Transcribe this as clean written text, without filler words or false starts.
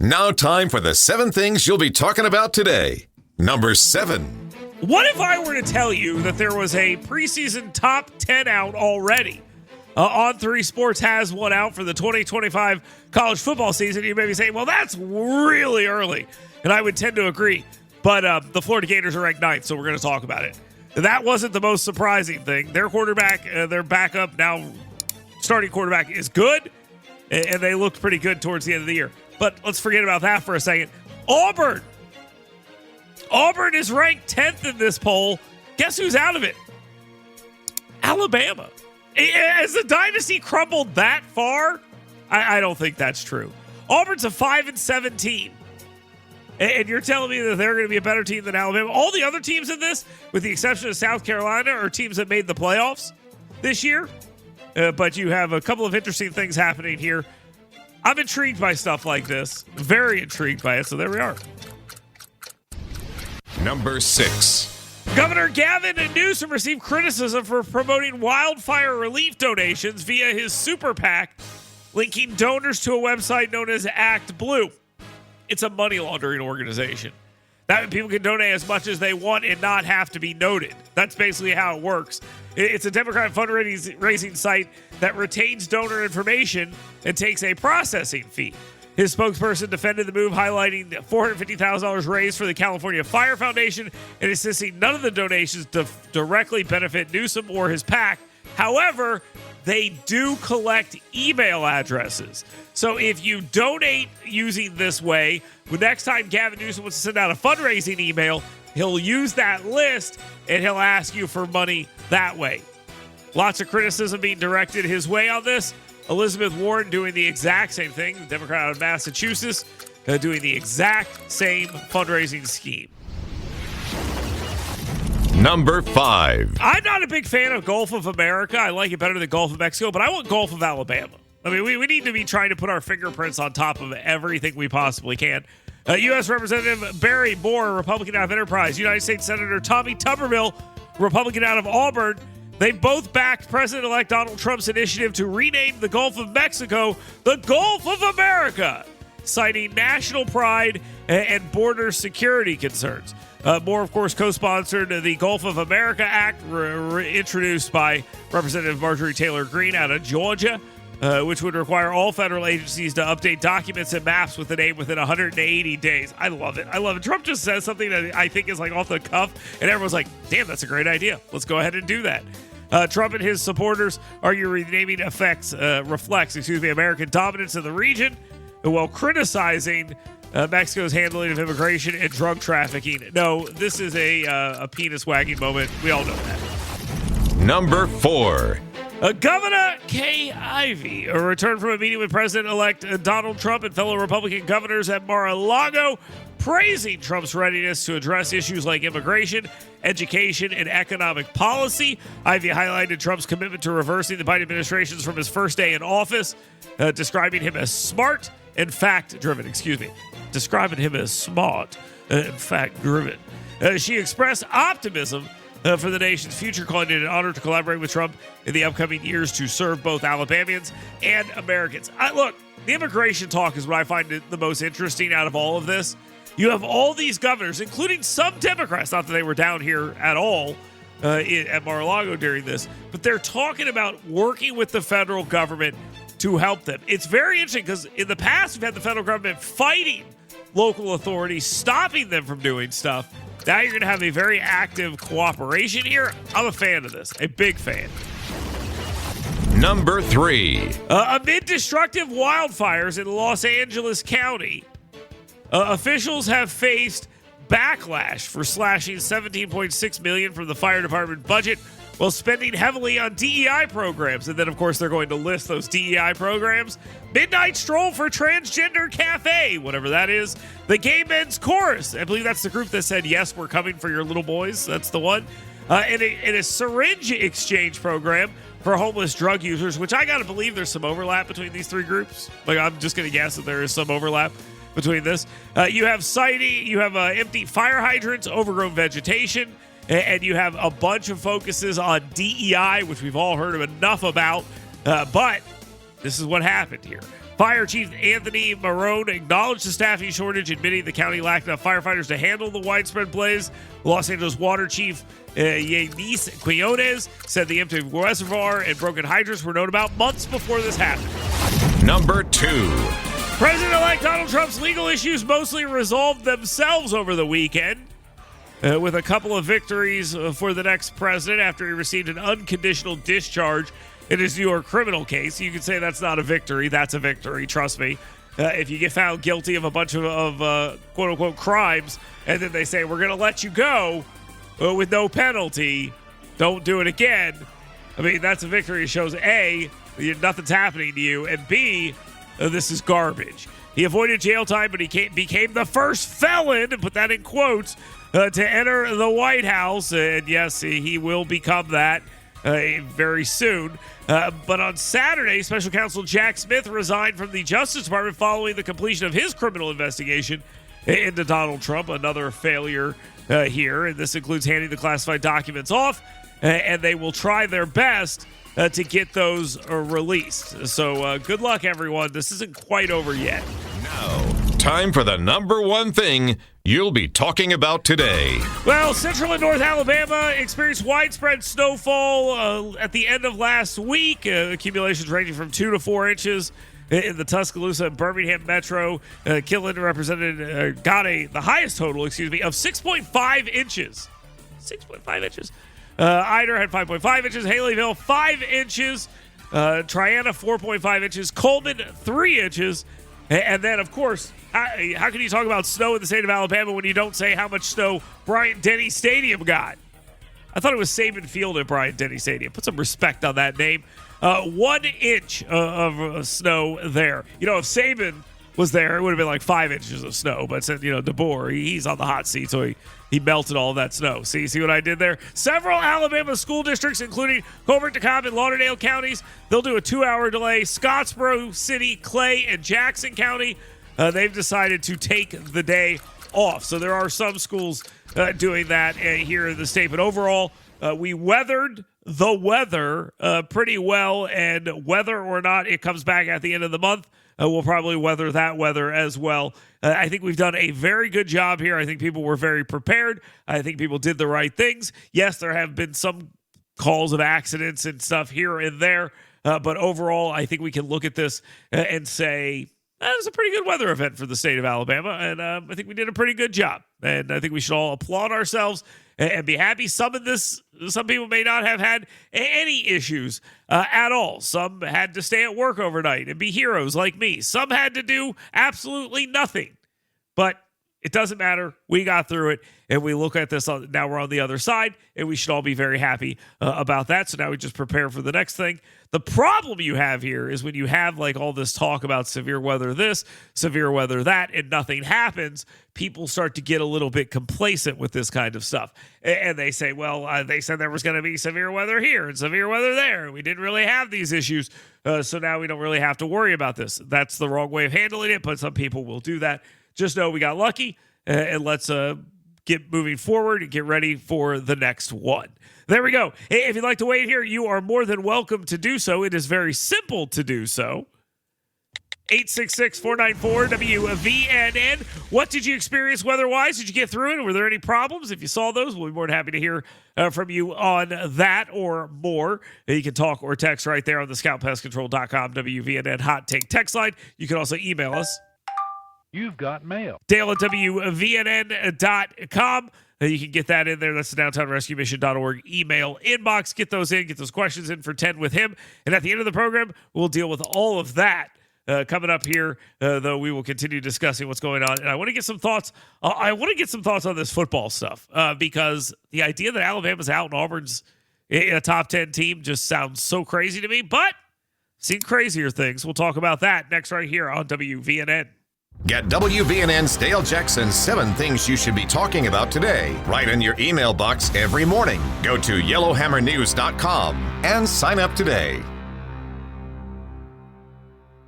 Now time for the 7 things you'll be talking about today. Number 7. What if I were to tell you that there was a preseason top 10 out already? On3 Sports has one out for the 2025 college football season. You may be saying, well, that's really early. And I would tend to agree. But the Florida Gators are ranked 9th, so we're going to talk about it. That wasn't the most surprising thing. Their quarterback, their backup, now starting quarterback, is good. And they looked pretty good towards the end of the year. But let's forget about that for a second. Auburn is ranked 10th in this poll. Guess who's out of it? Alabama. Has the dynasty crumbled that far? I don't think that's true. Auburn's a 5-7 team. And you're telling me that they're going to be a better team than Alabama? All the other teams in this, with the exception of South Carolina, are teams that made the playoffs this year. But you have a couple of interesting things happening here. I'm intrigued by stuff like this. Very intrigued by it. So there we are. Number 6. Governor Gavin Newsom received criticism for promoting wildfire relief donations via his super PAC, linking donors to a website known as Act Blue. It's a money laundering organization. That means people can donate as much as they want and not have to be noted. That's basically how it works. It's a Democrat fundraising site that retains donor information and takes a processing fee. His spokesperson defended the move, highlighting the $450,000 raised for the California Fire Foundation and insisting none of the donations directly benefit Newsom or his PAC. However, they do collect email addresses. So if you donate using this way, the next time Gavin Newsom wants to send out a fundraising email, he'll use that list and he'll ask you for money that way. Lots of criticism being directed his way on this. Elizabeth Warren doing the exact same thing, the Democrat out of Massachusetts, doing the exact same fundraising scheme. Number 5. I'm not a big fan of Gulf of America. I like it better than Gulf of Mexico, but I want Gulf of Alabama. I mean, we need to be trying to put our fingerprints on top of everything we possibly can. U.S. Representative Barry Moore, Republican out of Enterprise, United States Senator Tommy Tuberville, Republican out of Auburn, they both backed President-elect Donald Trump's initiative to rename the Gulf of Mexico the Gulf of America, citing national pride and border security concerns. Moore, of course, co-sponsored the Gulf of America Act, introduced by Representative Marjorie Taylor Greene out of Georgia, which would require all federal agencies to update documents and maps with the name within 180 days. I love it. Trump just says something that I think is like off the cuff, and everyone's like, damn, that's a great idea. Let's go ahead and do that. Trump and his supporters argue renaming reflects American dominance in the region, while criticizing Mexico's handling of immigration and drug trafficking. No, this is a penis wagging moment. We all know that. Number 4. Governor Kay Ivey returned from a meeting with President-elect Donald Trump and fellow Republican governors at Mar-a-Lago, praising Trump's readiness to address issues like immigration, education, and economic policy. Ivey highlighted Trump's commitment to reversing the Biden administration's from his first day in office, describing him as smart and fact-driven. Describing him as smart and fact-driven. She expressed optimism for the nation's future, calling it an honor to collaborate with Trump in the upcoming years to serve both Alabamians and Americans. Look, the immigration talk is what I find the most interesting out of all of this. You have all these governors, including some Democrats, not that they were down here at all at Mar-a-Lago during this, but they're talking about working with the federal government to help them. It's very interesting because in the past, we've had the federal government fighting local authorities, stopping them from doing stuff. Now you're going to have a very active cooperation here. I'm a fan of this, a big fan. Number 3. Amid destructive wildfires in Los Angeles County, officials have faced backlash for slashing $17.6 million from the fire department budget while spending heavily on DEI programs. And then, of course, they're going to list those DEI programs. Midnight Stroll for Transgender Cafe, whatever that is. The Gay Men's Chorus. I believe that's the group that said, yes, we're coming for your little boys. That's the one. And a syringe exchange program for homeless drug users, which I got to believe there's some overlap between these three groups. Like, I'm just going to guess that there is some overlap between this. You have sighting, you have empty fire hydrants, overgrown vegetation, and you have a bunch of focuses on DEI, which we've all heard enough about. But this is what happened here. Fire Chief Anthony Marone acknowledged the staffing shortage, admitting the county lacked enough firefighters to handle the widespread blaze. Los Angeles Water Chief Yanis Quiones said the empty reservoir and broken hydrants were known about months before this happened. Number 2. President-elect Donald Trump's legal issues mostly resolved themselves over the weekend, with a couple of victories for the next president after he received an unconditional discharge in his New York criminal case. You could say that's not a victory. That's a victory, trust me. If you get found guilty of a bunch of quote-unquote crimes, and then they say, we're going to let you go with no penalty, don't do it again. I mean, that's a victory. It shows, A, nothing's happening to you, and B, this is garbage. He avoided jail time, but he became the first felon, and put that in quotes, to enter the White House. And yes, he will become that very soon. But on Saturday, Special Counsel Jack Smith resigned from the Justice Department following the completion of his criminal investigation into Donald Trump. Another failure here, and this includes handing the classified documents off, and they will try their best to get those released. So good luck, everyone. This isn't quite over yet. Now, time for the number one thing you'll be talking about today. Well, Central and North Alabama experienced widespread snowfall at the end of last week. Accumulations ranging from 2 to 4 inches in the Tuscaloosa and Birmingham metro. Killen got the highest total, of 6.5 inches. 6.5 inches. Eider had 5.5 inches. Haleyville, 5 inches. Triana, 4.5 inches. Coleman, 3 inches. And then, of course, how can you talk about snow in the state of Alabama when you don't say how much snow Bryant-Denny Stadium got? I thought it was Saban Field at Bryant-Denny Stadium. Put some respect on that name. 1 inch of snow there. You know, if Saban was there, it would have been like 5 inches of snow. But since, DeBoer, he's on the hot seat, so he melted all that snow. See what I did there? Several Alabama school districts, including Colbert, DeKalb, and Lauderdale counties, they'll do a 2-hour delay. Scottsboro City, Clay, and Jackson County, they've decided to take the day off. So there are some schools doing that here in the state. But overall, we weathered the weather pretty well, and whether or not it comes back at the end of the month, we'll probably weather that weather as well. I think we've done a very good job here. I think people were very prepared. I think people did the right things. Yes, there have been some calls of accidents and stuff here and there, but overall, I think we can look at this and say, that was a pretty good weather event for the state of Alabama, and I think we did a pretty good job. And I think we should all applaud ourselves and be happy. Some people may not have had any issues at all. Some had to stay at work overnight and be heroes like me. Some had to do absolutely nothing. But it doesn't matter. We got through it, and we look at this. Now we're on the other side, and we should all be very happy about that. So now we just prepare for the next thing. The problem you have here is when you have like all this talk about severe weather this, severe weather that, and nothing happens, people start to get a little bit complacent with this kind of stuff. And they say, well, they said there was going to be severe weather here and severe weather there. We didn't really have these issues, so now we don't really have to worry about this. That's the wrong way of handling it, but some people will do that. Just know we got lucky, and let's get moving forward and get ready for the next one. There we go. Hey, if you'd like to wait here, you are more than welcome to do so. It is very simple to do so. 866-494-WVNN. What did you experience weather-wise? Did you get through it? Were there any problems? If you saw those, we'll be more than happy to hear from you on that or more. You can talk or text right there on the scoutpestcontrol.com WVNN Hot Take text line. You can also email us. You've got mail. Dale at WVNN.com. You can get that in there. That's the downtownrescuemission.org email inbox. Get those in. Get those questions in for 10 with him. And at the end of the program, we'll deal with all of that coming up here, though we will continue discussing what's going on. And I want to get some thoughts. I want to get some thoughts on this football stuff because the idea that Alabama's out and Auburn's a top 10 team just sounds so crazy to me. But seen crazier things. We'll talk about that next right here on WVNN. Get WVNN's Dale Jackson's 7 Things You Should Be Talking About Today right in your email box every morning. Go to yellowhammernews.com and sign up today.